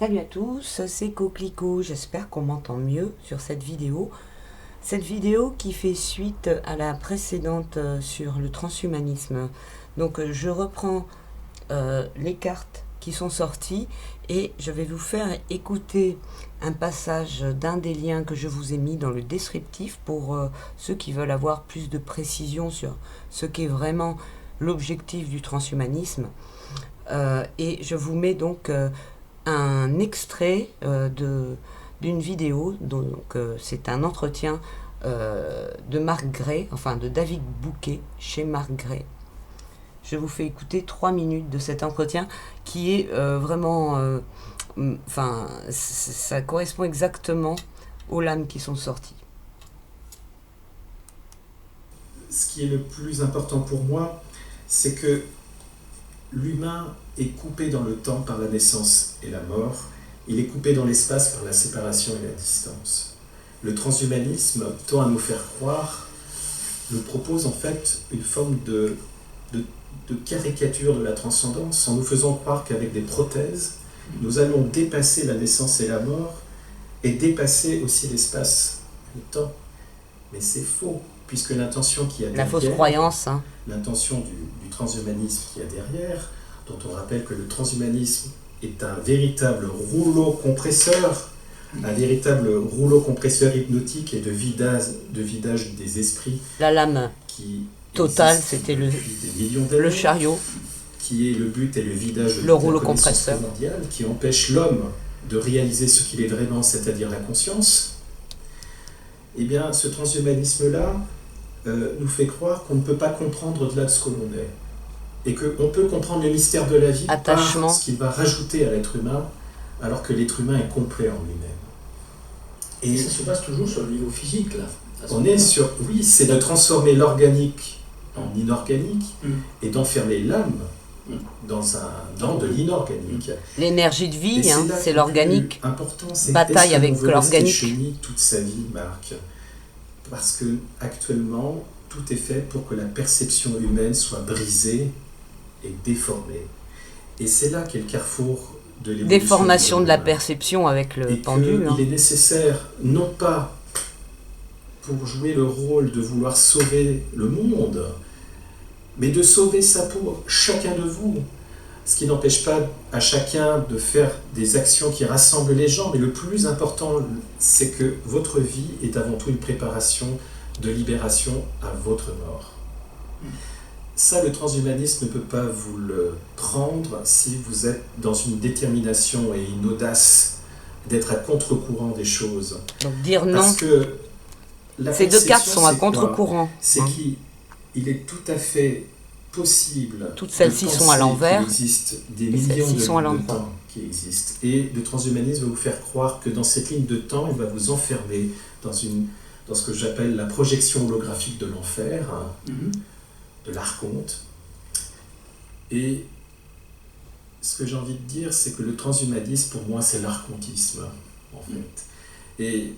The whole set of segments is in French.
Salut à tous, c'est Coquelicot, j'espère qu'on m'entend mieux sur cette vidéo. Cette vidéo qui fait suite à la précédente sur le transhumanisme. Donc je reprends les cartes qui sont sorties et je vais vous faire écouter un passage d'un des liens que je vous ai mis dans le descriptif pour ceux qui veulent avoir plus de précision sur ce qu'est vraiment l'objectif du transhumanisme. Et je vous mets donc un extrait d'une vidéo, donc c'est un entretien de Marc Gray, enfin de David Bouquet chez Marc Gray. Je vous fais écouter 3 minutes de cet entretien qui est vraiment, enfin, ça correspond exactement aux lames qui sont sorties. Ce qui est le plus important pour moi, c'est que l'humain est coupé dans le temps par la naissance et la mort, il est coupé dans l'espace par la séparation et la distance. Le transhumanisme tend à nous faire croire, nous propose en fait une forme de caricature de la transcendance en nous faisant croire qu'avec des prothèses, nous allons dépasser la naissance et la mort et dépasser aussi l'espace et le temps. Mais c'est faux, puisque l'intention qui a derrière, la fausse croyance, l'intention du transhumanisme qui a derrière, dont on rappelle que le transhumanisme est un véritable rouleau compresseur, hypnotique et de vidage des esprits. La lame qui totale, c'était le chariot, qui est le but et le vidage le rouleau compresseur mondial, qui empêche l'homme de réaliser ce qu'il est vraiment, c'est-à-dire la conscience. Eh bien, ce transhumanisme-là nous fait croire qu'on ne peut pas comprendre au-delà de ce que l'on est. Et qu'on peut comprendre le mystère de la vie attachement par ce qu'il va rajouter à l'être humain, alors que l'être humain est complet en lui-même. Et ça se passe toujours sur le niveau physique, là. On est sur... Oui, c'est de transformer l'organique en inorganique et d'enfermer l'âme dans de l'inorganique. L'énergie de vie, c'est l'organique. Bataille avec l'organique. Toute sa vie, Marc. Parce que actuellement, tout est fait pour que la perception humaine soit brisée et déformée. Et c'est là qu'est le carrefour de l'évolution. Déformation de la perception avec le pendule. Il est nécessaire, non pas pour jouer le rôle de vouloir sauver le monde, mais de sauver ça pour chacun de vous. Ce qui n'empêche pas à chacun de faire des actions qui rassemblent les gens, mais le plus important, c'est que votre vie est avant tout une préparation de libération à votre mort. Ça, le transhumanisme ne peut pas vous le prendre si vous êtes dans une détermination et une audace d'être à contre-courant des choses. Donc dire non. Parce que ces deux cartes sont à contre-courant. C'est qu'il est tout à fait possible. Toutes celles-ci sont à l'envers. Il existe des millions de temps qui existent. Et le transhumanisme va vous faire croire que dans cette ligne de temps, il va vous enfermer dans ce que j'appelle la projection holographique de l'enfer, de l'archonte. Et ce que j'ai envie de dire, c'est que le transhumanisme, pour moi, c'est l'archontisme, en fait. Et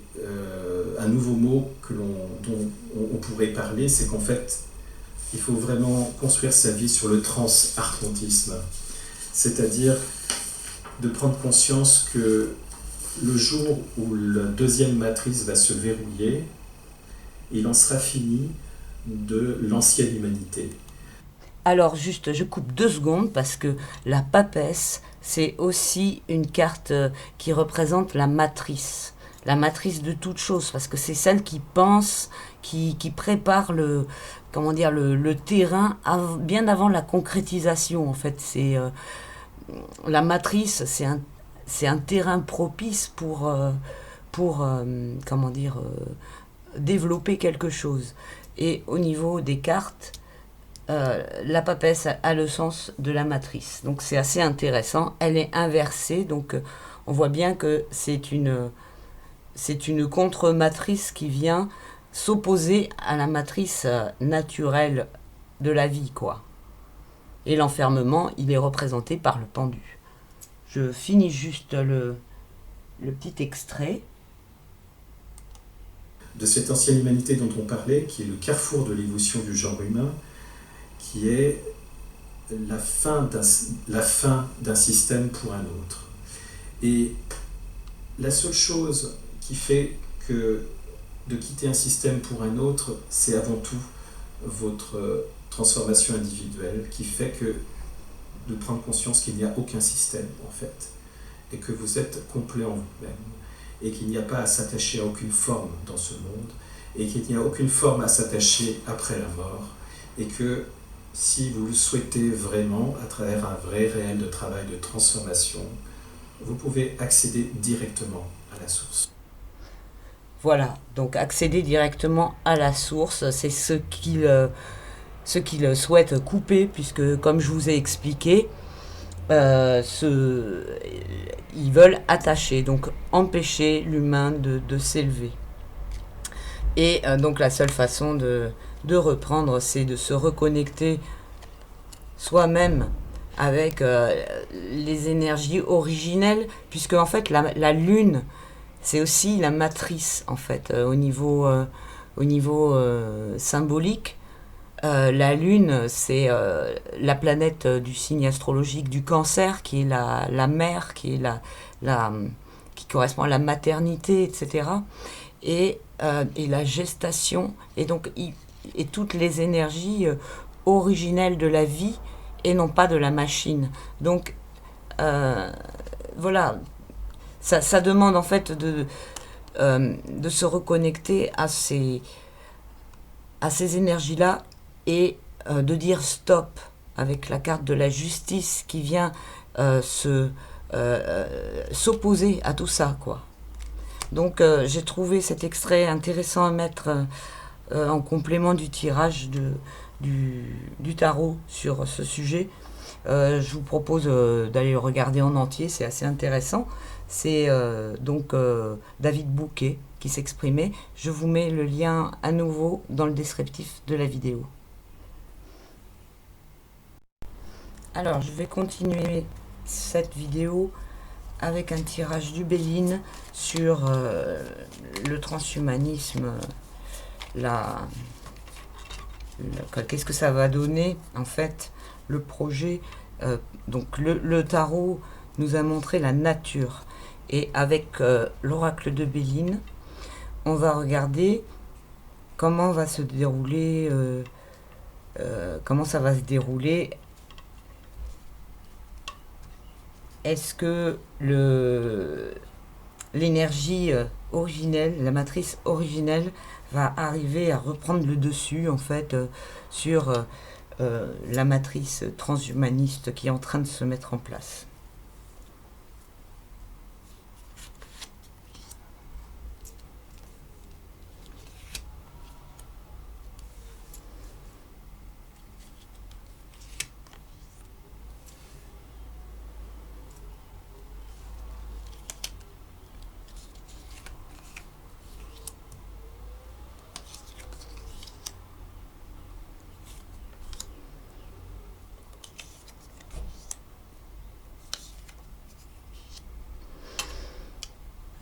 un nouveau mot dont on pourrait parler, c'est qu'en fait, il faut vraiment construire sa vie sur le trans-archontisme. C'est-à-dire de prendre conscience que le jour où la deuxième matrice va se verrouiller, il en sera fini de l'ancienne humanité. Alors juste, je coupe 2 secondes parce que la papesse, c'est aussi une carte qui représente la matrice de toute chose, parce que c'est celle qui pense, qui prépare le terrain bien avant la concrétisation. En fait, c'est la matrice, c'est un terrain propice pour développer quelque chose. Et au niveau des cartes, la papesse a le sens de la matrice. Donc c'est assez intéressant. Elle est inversée, donc on voit bien que c'est une contre-matrice qui vient s'opposer à la matrice naturelle de la vie, quoi. Et l'enfermement, il est représenté par le pendu. Je finis juste le petit extrait. De cette ancienne humanité dont on parlait, qui est le carrefour de l'évolution du genre humain, qui est la fin d'un système pour un autre. Et la seule chose qui fait que de quitter un système pour un autre, c'est avant tout votre transformation individuelle qui fait que de prendre conscience qu'il n'y a aucun système en fait, et que vous êtes complet en vous-même, et qu'il n'y a pas à s'attacher à aucune forme dans ce monde, et qu'il n'y a aucune forme à s'attacher après la mort, et que si vous le souhaitez vraiment, à travers un vrai réel de travail de transformation, vous pouvez accéder directement à la source. Voilà, donc accéder directement à la source, c'est ce qu'ils souhaitent couper, puisque comme je vous ai expliqué, ils veulent attacher, donc empêcher l'humain de s'élever. Et donc la seule façon de reprendre, c'est de se reconnecter soi-même avec les énergies originelles, puisque en fait la lune, c'est aussi la matrice en fait au niveau symbolique. La lune, c'est la planète du signe astrologique du Cancer, qui est la mère, qui est qui correspond à la maternité, etc. Et la gestation, et donc et toutes les énergies originelles de la vie, et non pas de la machine. Donc voilà, ça demande en fait de se reconnecter à ces énergies-là, et de dire stop avec la carte de la justice qui vient s'opposer à tout ça, quoi. Donc j'ai trouvé cet extrait intéressant à mettre en complément du tirage du tarot sur ce sujet. Je vous propose d'aller le regarder en entier, c'est assez intéressant. C'est donc David Bouquet qui s'exprimait. Je vous mets le lien à nouveau dans le descriptif de la vidéo. Alors, je vais continuer cette vidéo avec un tirage du Béline sur le transhumanisme. Qu'est-ce que ça va donner, en fait, le projet. Donc, le tarot nous a montré la nature. Et avec l'oracle de Béline, on va regarder comment va se dérouler, comment ça va se dérouler. Est-ce que l'énergie originelle, la matrice originelle, va arriver à reprendre le dessus, en fait, sur la matrice transhumaniste qui est en train de se mettre en place?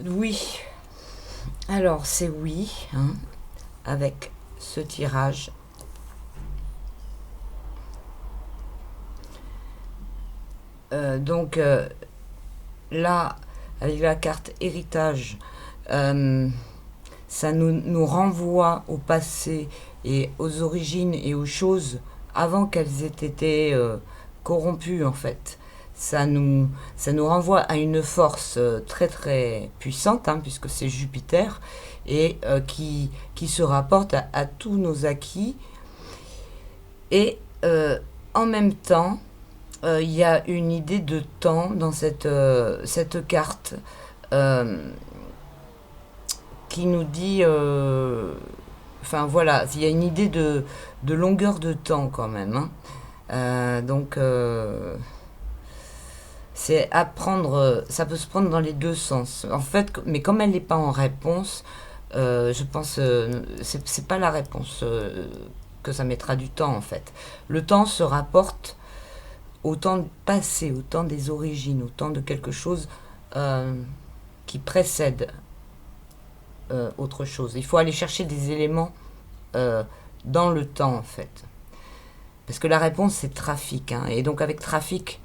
Oui, alors c'est oui, hein, avec ce tirage. Donc là, avec la carte héritage, ça nous renvoie au passé et aux origines et aux choses avant qu'elles aient été corrompues, en fait. Ça nous renvoie à une force très très puissante, hein, puisque c'est Jupiter, et qui se rapporte à tous nos acquis. Et en même temps, il y a une idée de temps dans cette carte qui nous dit... Enfin voilà, il y a une idée de longueur de temps quand même, hein. Donc... c'est à prendre, ça peut se prendre dans les deux sens. En fait, mais comme elle n'est pas en réponse, je pense c'est pas la réponse que ça mettra du temps, en fait. Le temps se rapporte au temps passé, au temps des origines, au temps de quelque chose qui précède autre chose. Il faut aller chercher des éléments dans le temps, en fait. Parce que la réponse, c'est trafic, hein. Et donc avec trafic,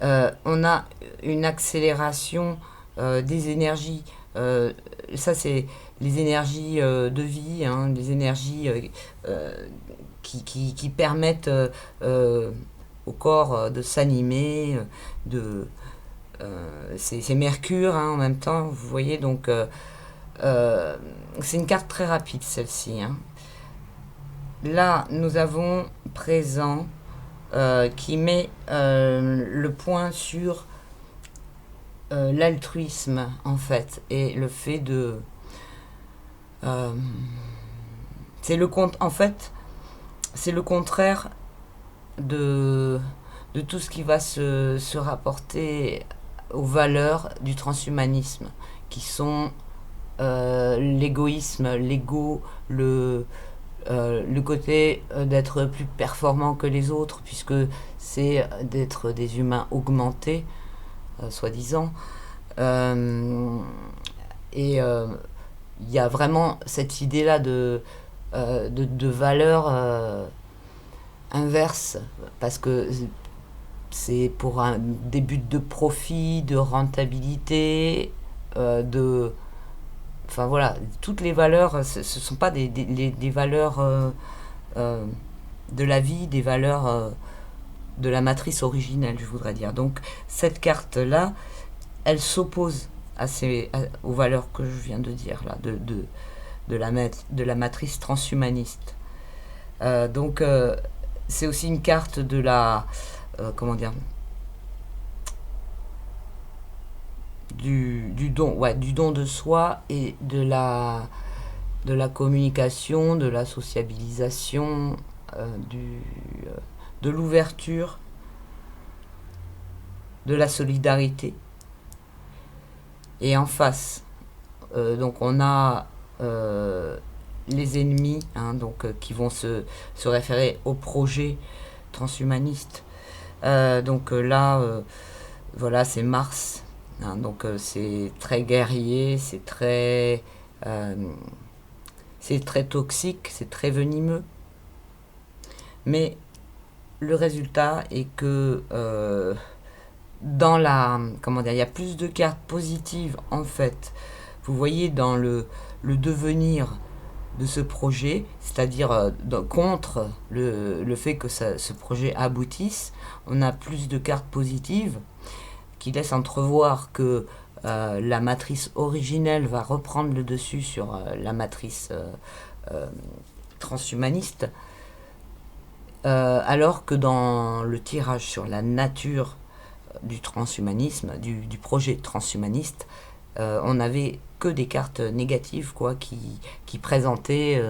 on a une accélération des énergies. Ça, c'est les énergies de vie, hein, les énergies qui permettent au corps de s'animer, c'est Mercure, hein, en même temps, vous voyez, donc c'est une carte très rapide, celle-ci, hein. Là, nous avons présent qui met le point sur l'altruisme, en fait, et le fait de... c'est le compte, en fait, c'est le contraire de tout ce qui va se rapporter aux valeurs du transhumanisme, qui sont l'égoïsme, l'ego, le côté d'être plus performant que les autres, puisque c'est d'être des humains augmentés, soi-disant. Et il y a vraiment cette idée-là de valeur inverse, parce que c'est pour des buts de profit, de rentabilité, enfin voilà, toutes les valeurs, ce ne sont pas des valeurs de la vie, des valeurs de la matrice originelle, je voudrais dire. Donc cette carte-là, elle s'oppose aux valeurs que je viens de dire, là, de la matrice transhumaniste. Donc c'est aussi une carte de la... comment dire, du don de soi et de la communication, de la sociabilisation, de l'ouverture, de la solidarité. Et en face, donc on a les ennemis, hein, donc, qui vont se référer au projet transhumaniste. Donc là, voilà, c'est Mars. Hein, donc c'est très guerrier, c'est très toxique, c'est très venimeux. Mais le résultat est que dans la... comment dire, il y a plus de cartes positives, en fait. Vous voyez dans le devenir de ce projet, c'est-à-dire contre le fait que ce projet aboutisse, on a plus de cartes positives qui laissent entrevoir que la matrice originelle va reprendre le dessus sur la matrice transhumaniste, alors que dans le tirage sur la nature du transhumanisme, du projet transhumaniste, on n'avait que des cartes négatives, quoi, qui présentaient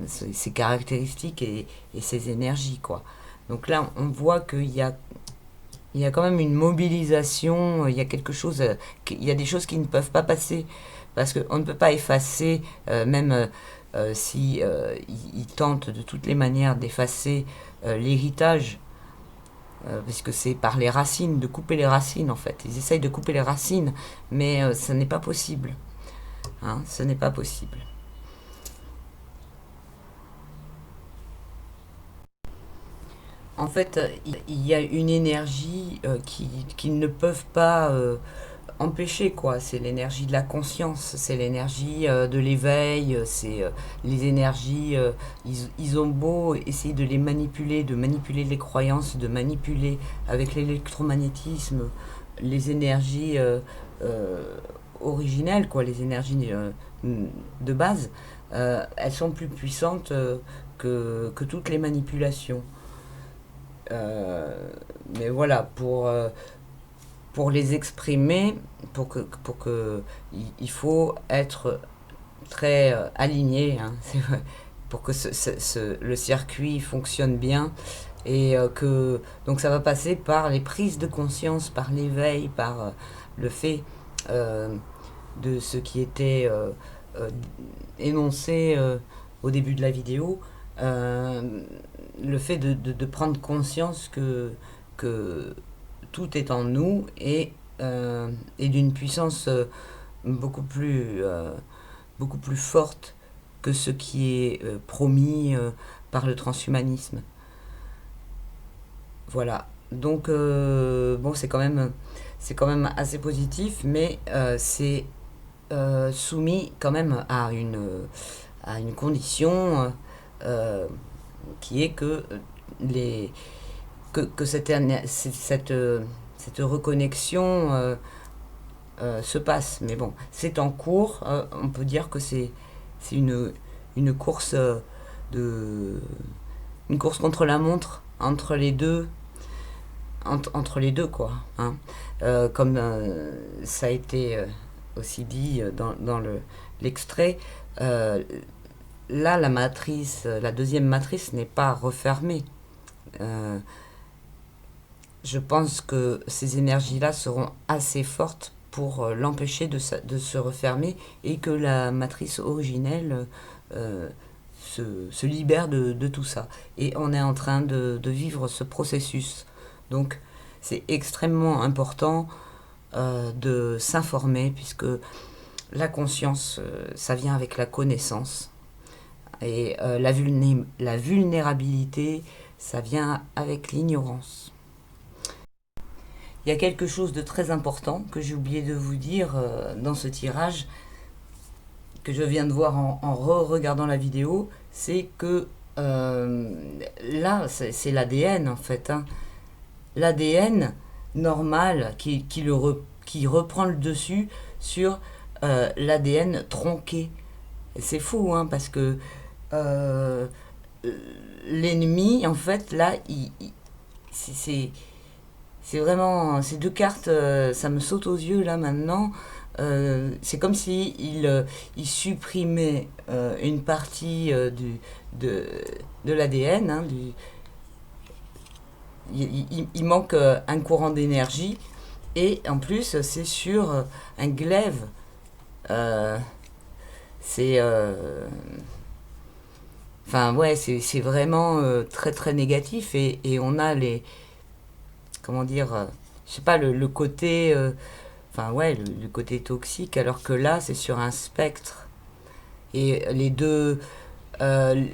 ces caractéristiques et ces énergies, quoi. Donc là, on voit qu'il y a quand même une mobilisation, il y a quelque chose, il y a des choses qui ne peuvent pas passer, parce qu'on ne peut pas effacer, même si ils tentent de toutes les manières d'effacer l'héritage, puisque c'est par les racines, de couper les racines, en fait. Ils essayent de couper les racines, mais ce n'est pas possible. Hein, ce n'est pas possible. En fait, il y a une énergie qu'ils ne peuvent pas empêcher, quoi. C'est l'énergie de la conscience, c'est l'énergie de l'éveil, c'est les énergies... ils ont beau essayer de les manipuler, de manipuler les croyances, de manipuler avec l'électromagnétisme les énergies originelles, quoi, les énergies de base, elles sont plus puissantes que toutes les manipulations. Mais voilà, pour les exprimer, il faut être très aligné, hein, pour que le circuit fonctionne bien, et donc ça va passer par les prises de conscience, par l'éveil, par le fait de ce qui était énoncé au début de la vidéo, le fait de prendre conscience que tout est en nous et d'une puissance beaucoup plus forte que ce qui est promis par le transhumanisme. Voilà, Donc, bon, c'est quand même assez positif, mais c'est soumis quand même à une condition qui est que cette reconnexion se passe. Mais bon, c'est en cours. On peut dire que c'est une course une course contre la montre entre les deux, quoi. Hein. Comme ça a été aussi dit dans l'extrait, là, la deuxième matrice n'est pas refermée. Je pense que ces énergies-là seront assez fortes pour l'empêcher de se refermer et que la matrice originelle se libère de tout ça. Et on est en train de vivre ce processus. Donc, c'est extrêmement important de s'informer, puisque la conscience, ça vient avec la connaissance. Et la vulnérabilité, ça vient avec l'ignorance. Il y a quelque chose de très important que j'ai oublié de vous dire dans ce tirage, que je viens de voir en regardant la vidéo, c'est que là, c'est l'ADN en fait. Hein. L'ADN normal qui reprend le dessus sur l'ADN tronqué. C'est fou, hein, parce que l'ennemi, en fait, là, c'est vraiment ces deux cartes, ça me saute aux yeux là maintenant. C'est comme si il supprimait une partie de l'ADN. Hein, il manque un courant d'énergie, et en plus c'est sur un glaive. Enfin ouais, c'est vraiment très très négatif, et on a comment dire, je sais pas, le côté enfin ouais, le côté toxique, alors que là c'est sur un spectre, et les deux on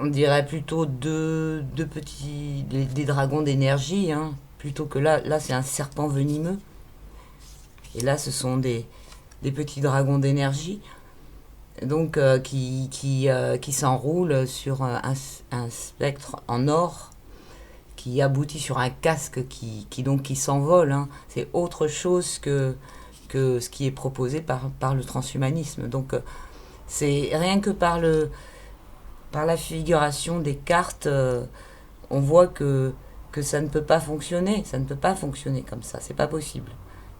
dirait plutôt deux petits des dragons d'énergie, hein, plutôt que là c'est un serpent venimeux, et là ce sont des petits dragons d'énergie, donc qui s'enroulent sur un spectre en or, qui aboutit sur un casque qui s'envole. Hein. C'est autre chose que ce qui est proposé par le transhumanisme. Donc c'est rien que par la figuration des cartes, on voit que ça ne peut pas fonctionner. Ça ne peut pas fonctionner comme ça, c'est pas possible.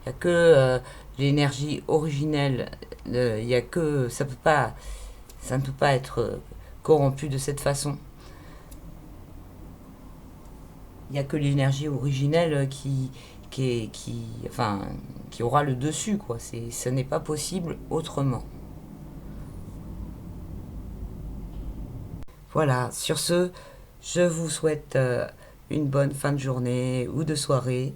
Il n'y a que l'énergie originelle, il y a que ça ne peut pas être corrompu de cette façon. Il n'y a que l'énergie originelle qui aura le dessus, quoi. Ce n'est pas possible autrement. Voilà, sur ce, je vous souhaite une bonne fin de journée ou de soirée.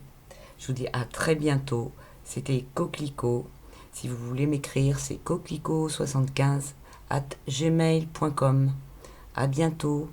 Je vous dis à très bientôt. C'était Coquelicot. Si vous voulez m'écrire, c'est coquelicot75@gmail.com. À bientôt.